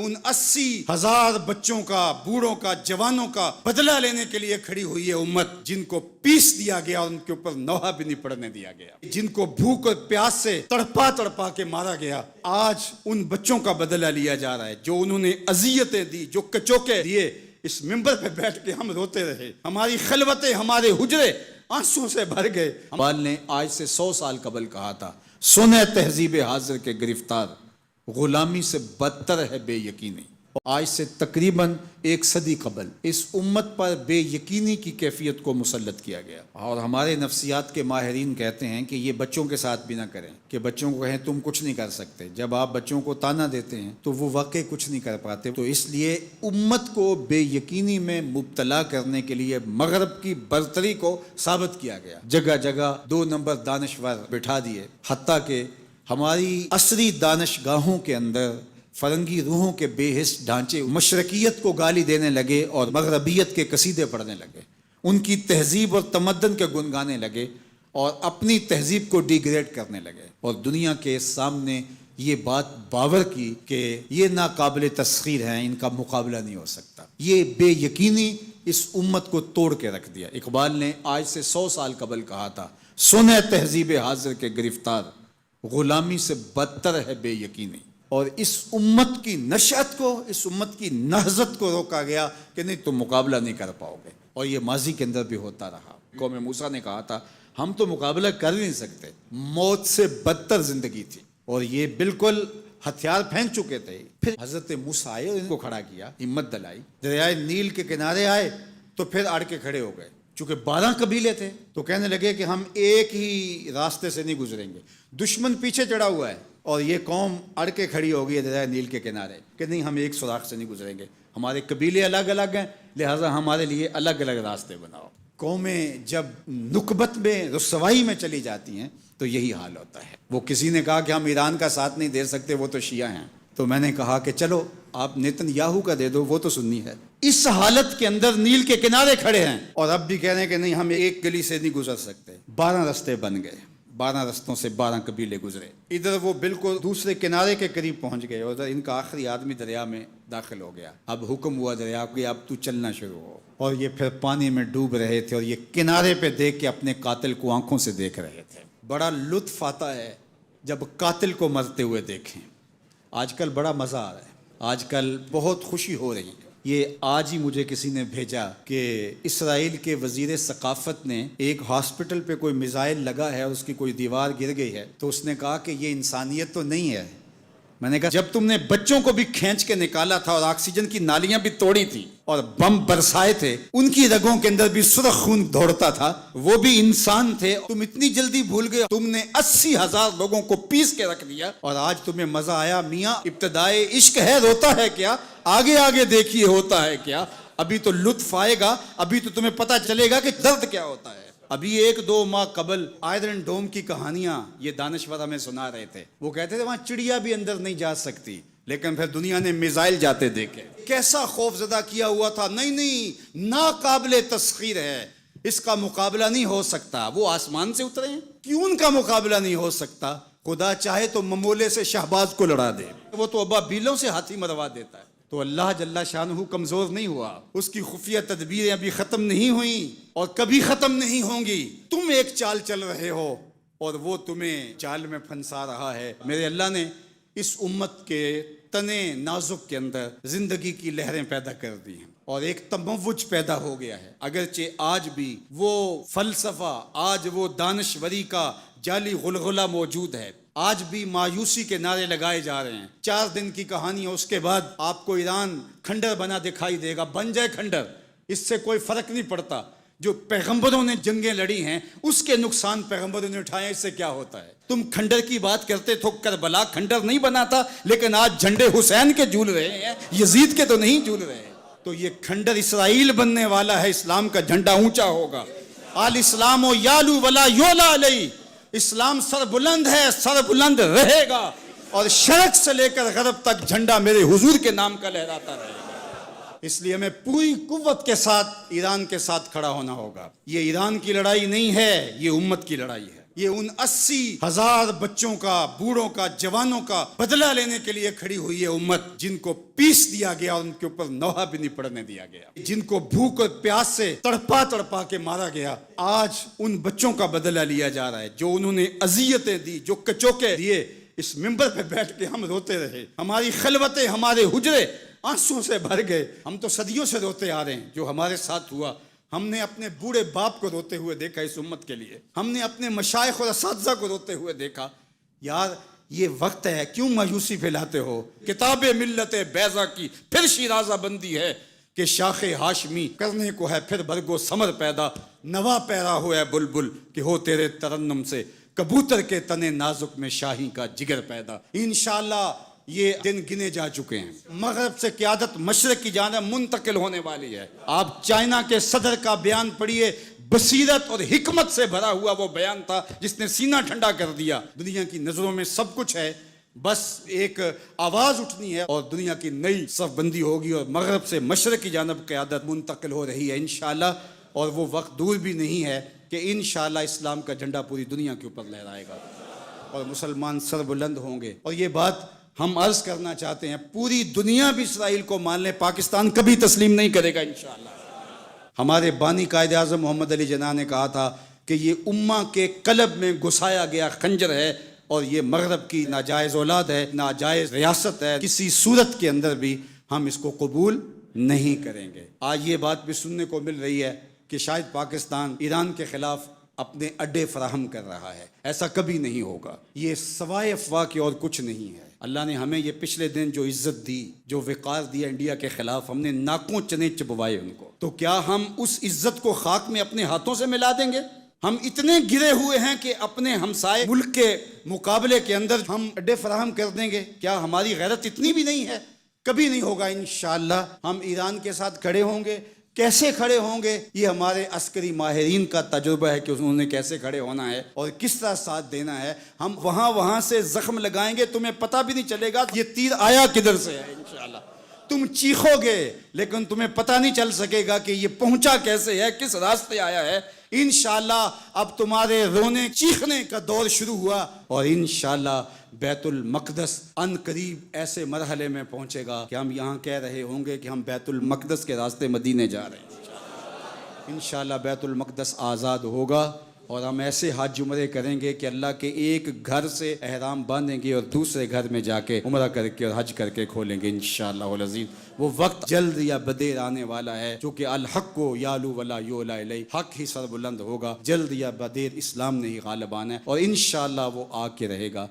ان 80,000 بچوں کا، بوڑھوں کا، جوانوں کا بدلہ لینے کے لیے کھڑی ہوئی ہے امت، جن کو پیس دیا گیا اور ان کے اوپر نوحہ بھی نہیں پڑنے دیا گیا، جن کو بھوک اور پیاس سے تڑپا کے مارا گیا۔ آج ان بچوں کا بدلہ لیا جا رہا ہے جو انہوں نے اذیتیں دی، جو کچوکے دیے۔ اس ممبر پہ بیٹھ کے ہم روتے رہے، ہماری خلوتیں، ہمارے حجرے آنسوں سے بھر گئے۔ اقبال نے آج سے 100 سال قبل کہا تھا، سنے تہذیب حاضر کے گرفتار، غلامی سے بدتر ہے بے یقینی۔ آج سے تقریباً 1 صدی قبل اس امت پر بے یقینی کی کیفیت کو مسلط کیا گیا، اور ہمارے نفسیات کے ماہرین کہتے ہیں کہ یہ بچوں کے ساتھ بھی نہ کریں، کہ بچوں کو کہیں تم کچھ نہیں کر سکتے۔ جب آپ بچوں کو تانا دیتے ہیں تو وہ واقعی کچھ نہیں کر پاتے۔ تو اس لیے امت کو بے یقینی میں مبتلا کرنے کے لیے مغرب کی برتری کو ثابت کیا گیا، جگہ جگہ 2 نمبر دانشور بٹھا دیے، حتیٰ کہ ہماری عصری دانشگاہوں کے اندر فرنگی روحوں کے بے حس ڈھانچے مشرقیت کو گالی دینے لگے اور مغربیت کے قصیدے پڑھنے لگے، ان کی تہذیب اور تمدن کے گن گانے لگے اور اپنی تہذیب کو ڈیگریڈ کرنے لگے، اور دنیا کے سامنے یہ بات باور کی کہ یہ ناقابل تسخیر ہیں، ان کا مقابلہ نہیں ہو سکتا۔ یہ بے یقینی اس امت کو توڑ کے رکھ دیا۔ اقبال نے آج سے 100 سال قبل کہا تھا، سنے تہذیب حاضر کے گرفتار، غلامی سے بدتر ہے بے یقینی۔ اور اس امت کی نشأت کو، اس امت کی نہضت کو روکا گیا کہ نہیں تم مقابلہ نہیں کر پاؤ گے، اور یہ ماضی کے اندر بھی ہوتا رہا۔ قوم موسیٰ نے کہا تھا ہم تو مقابلہ کر نہیں سکتے، موت سے بدتر زندگی تھی، اور یہ بالکل ہتھیار پھینک چکے تھے۔ پھر حضرت موسیٰ آئے اور ان کو کھڑا کیا، ہمت دلائی، دریائے نیل کے کنارے آئے تو پھر اڑ کے کھڑے ہو گئے۔ چونکہ 12 قبیلے تھے تو کہنے لگے کہ ہم ایک ہی راستے سے نہیں گزریں گے، دشمن پیچھے چڑھا ہوا ہے اور یہ قوم اڑ کے کھڑی ہو گئی ہے دریا نیل کے کنارے کہ نہیں ہم ایک سوراخ سے نہیں گزریں گے، ہمارے قبیلے الگ الگ ہیں، لہٰذا ہمارے لیے الگ الگ راستے بناؤ۔ قومیں جب نکبت میں، رسوائی میں چلی جاتی ہیں تو یہی حال ہوتا ہے۔ وہ کسی نے کہا کہ ہم ایران کا ساتھ نہیں دے سکتے، وہ تو شیعہ ہیں، تو میں نے کہا کہ چلو آپ نیتن یاہو کا دے دو، وہ تو سنی ہے۔ اس حالت کے اندر نیل کے کنارے کھڑے ہیں اور اب بھی کہہ رہے ہیں کہ نہیں ہم ایک گلی سے نہیں گزر سکتے۔ 12 رستے بن گئے، 12 رستوں سے 12 قبیلے گزرے، ادھر وہ بالکل دوسرے کنارے کے قریب پہنچ گئے، اور ان کا آخری آدمی دریا میں داخل ہو گیا۔ اب حکم ہوا دریا کو کہ اب تو چلنا شروع ہو، اور یہ پھر پانی میں ڈوب رہے تھے اور یہ کنارے پہ دیکھ کے اپنے قاتل کو آنکھوں سے دیکھ رہے تھے۔ بڑا لطف آتا ہے جب قاتل کو مرتے ہوئے دیکھیں۔ آج کل بڑا مزہ آ رہا ہے، آج کل بہت خوشی ہو رہی ہے۔ یہ آج ہی مجھے کسی نے بھیجا کہ اسرائیل کے وزیر ثقافت نے ایک ہاسپٹل پہ کوئی میزائل لگا ہے اور اس کی کوئی دیوار گر گئی ہے، تو اس نے کہا کہ یہ انسانیت تو نہیں ہے۔ میں نے کہا جب تم نے بچوں کو بھی کھینچ کے نکالا تھا اور آکسیجن کی نالیاں بھی توڑی تھی اور بم برسائے تھے، ان کی رگوں کے اندر بھی سرخ خون دوڑتا تھا، وہ بھی انسان تھے، تم اتنی جلدی بھول گئے؟ تم نے 80,000 لوگوں کو پیس کے رکھ دیا اور آج تمہیں مزہ آیا؟ میاں ابتدائے عشق ہے، روتا ہے کیا؟ آگے آگے دیکھیے ہوتا ہے کیا؟ ابھی تو لطف آئے گا، ابھی تو تمہیں پتہ چلے گا کہ درد کیا ہوتا ہے۔ ابھی 1-2 ماہ قبل آئرن ڈوم کی کہانیاں یہ دانشور ہمیں سنا رہے تھے، وہ کہتے تھے وہاں چڑیا بھی اندر نہیں جا سکتی، لیکن پھر دنیا نے میزائل جاتے دیکھے، کیسا خوف زدہ کیا ہوا تھا۔ نہیں ناقابل تسخیر ہے، اس کا مقابلہ نہیں ہو سکتا۔ وہ آسمان سے اترے ہیں، کیوں ان کا مقابلہ نہیں ہو سکتا؟ خدا چاہے تو ممولے سے شہباز کو لڑا دے، وہ تو ابابیلوں سے ہاتھی مروا دیتا ہے۔ تو اللہ جل شانہ کمزور نہیں ہوا، اس کی خفیہ تدبیریں ابھی ختم نہیں ہوئیں اور کبھی ختم نہیں ہوں گی۔ تم ایک چال چل رہے ہو اور وہ تمہیں چال میں پھنسا رہا ہے۔ میرے اللہ نے اس امت کے تنے نازک کے اندر زندگی کی لہریں پیدا کر دی ہیں اور ایک تموج پیدا ہو گیا ہے، اگرچہ آج بھی وہ فلسفہ، آج وہ دانشوری کا جعلی غلغلہ موجود ہے، آج بھی مایوسی کے نعرے لگائے جا رہے ہیں۔ 4 دن کی کہانی ہے، اس کے بعد آپ کو ایران کھنڈر بنا دکھائی دے گا، بن جائے کھنڈر، اس سے کوئی فرق نہیں پڑتا۔ جو پیغمبروں نے جنگیں لڑی ہیں اس کے نقصان پیغمبروں نے اٹھائے ہیں، اس سے کیا ہوتا ہے؟ تم کھنڈر کی بات کرتے تو کربلا کھنڈر نہیں بنا تھا، لیکن آج جھنڈے حسین کے جھول رہے ہیں، یزید کے تو نہیں جھول رہے۔ تو یہ کھنڈر اسرائیل بننے والا ہے، اسلام کا جھنڈا اونچا ہوگا۔ آل اسلام و یالو ولا یولا علیہ، اسلام سر بلند ہے، سر بلند رہے گا، اور شرق سے لے کر غرب تک جھنڈا میرے حضور کے نام کا لہراتا رہے گا۔ اس لیے ہمیں پوری قوت کے ساتھ ایران کے ساتھ کھڑا ہونا ہوگا۔ یہ ایران کی لڑائی نہیں ہے، یہ امت کی لڑائی ہے۔ یہ ان 80,000 بچوں کا، بوڑھوں کا، جوانوں کا بدلہ لینے کے لیے کھڑی ہوئی ہے امت، جن کو پیس دیا گیا اور ان کے اوپر نوحہ بھی نہیں پڑنے دیا گیا، جن کو بھوک اور پیاس سے تڑپا تڑپا کے مارا گیا۔ آج ان بچوں کا بدلہ لیا جا رہا ہے جو انہوں نے اذیتیں دی، جو کچوکے دیے۔ اس ممبر پہ بیٹھ کے ہم روتے رہے، ہماری خلوتیں، ہمارے حجرے آنسوں سے بھر گئے۔ ہم تو صدیوں سے روتے آ رہے ہیں جو ہمارے ساتھ ہوا۔ ہم نے اپنے بوڑھے باپ کو روتے ہوئے دیکھا اس امت کے لیے، ہم نے اپنے مشائخ اور اساتذہ کو روتے ہوئے دیکھا۔ یار یہ وقت ہے، کیوں مایوسی پھیلاتے ہو؟ کتاب ملت بیضا کی پھر شیرازہ بندی ہے کہ شاخ ہاشمی کرنے کو ہے پھر برگو ثمر پیدا، نوا پیرا ہوا ہے بلبل کہ ہو تیرے ترنم سے کبوتر کے تنے نازک میں شاہی کا جگر پیدا۔ انشاءاللہ یہ دن گنے جا چکے ہیں، مغرب سے قیادت مشرق کی جانب منتقل ہونے والی ہے۔ آپ چائنا کے صدر کا بیان پڑھیے، بصیرت اور حکمت سے بھرا ہوا وہ بیان تھا جس نے سینہ ٹھنڈا کر دیا۔ دنیا کی نظروں میں سب کچھ ہے، بس ایک آواز اٹھنی ہے اور دنیا کی نئی صف بندی ہوگی اور مغرب سے مشرق کی جانب قیادت منتقل ہو رہی ہے انشاءاللہ، اور وہ وقت دور بھی نہیں ہے کہ انشاءاللہ اسلام کا جھنڈا پوری دنیا کے اوپر لہرائے گا اور مسلمان سر بلند ہوں گے۔ اور یہ بات ہم عرض کرنا چاہتے ہیں، پوری دنیا بھی اسرائیل کو مان لے، پاکستان کبھی تسلیم نہیں کرے گا انشاءاللہ۔ ہمارے بانی قائد اعظم محمد علی جناح نے کہا تھا کہ یہ امہ کے قلب میں گھسایا گیا خنجر ہے اور یہ مغرب کی ناجائز اولاد ہے، ناجائز ریاست ہے، کسی صورت کے اندر بھی ہم اس کو قبول نہیں کریں گے۔ آج یہ بات بھی سننے کو مل رہی ہے کہ شاید پاکستان ایران کے خلاف اپنے اڈے فراہم کر رہا ہے، ایسا کبھی نہیں ہوگا، یہ سوائے افواہ کے اور کچھ نہیں ہے۔ اللہ نے ہمیں یہ پچھلے دن جو عزت دی، جو وقار دیا انڈیا کے خلاف، ہم نے ناکوں چنے چبوائے ان کو، تو کیا ہم اس عزت کو خاک میں اپنے ہاتھوں سے ملا دیں گے؟ ہم اتنے گرے ہوئے ہیں کہ اپنے ہمسائے ملک کے مقابلے کے اندر ہم اڈے فراہم کر دیں گے؟ کیا ہماری غیرت اتنی بھی نہیں ہے؟ کبھی نہیں ہوگا انشاءاللہ۔ ہم ایران کے ساتھ کھڑے ہوں گے، کیسے کھڑے ہوں گے یہ ہمارے عسکری ماہرین کا تجربہ ہے کہ انہوں نے کیسے کھڑے ہونا ہے اور کس طرح ساتھ دینا ہے۔ ہم وہاں سے زخم لگائیں گے، تمہیں پتہ بھی نہیں چلے گا یہ تیر آیا کدھر سے ہے انشاءاللہ۔ تم چیخو گے لیکن تمہیں پتہ نہیں چل سکے گا کہ یہ پہنچا کیسے ہے، کس راستے آیا ہے۔ انشاءاللہ اب تمہارے رونے چیخنے کا دور شروع ہوا اور انشاءاللہ بیت المقدس ان قریب ایسے مرحلے میں پہنچے گا کہ ہم یہاں کہہ رہے ہوں گے کہ ہم بیت المقدس کے راستے مدینے جا رہے ہیں۔ انشاءاللہ بیت المقدس آزاد ہوگا اور ہم ایسے حج عمرے کریں گے کہ اللہ کے ایک گھر سے احرام باندھیں گے اور دوسرے گھر میں جا کے عمرہ کر کے اور حج کر کے کھولیں گے انشاءاللہ العظیم۔ وہ وقت جلد یا بدیر آنے والا ہے، چونکہ الحق کو یالو ولا یولا الیہ، حق ہی سر بلند ہوگا، جلد یا بدیر اسلام نے ہی غالب آنا ہے اور انشاءاللہ وہ آ کے رہے گا۔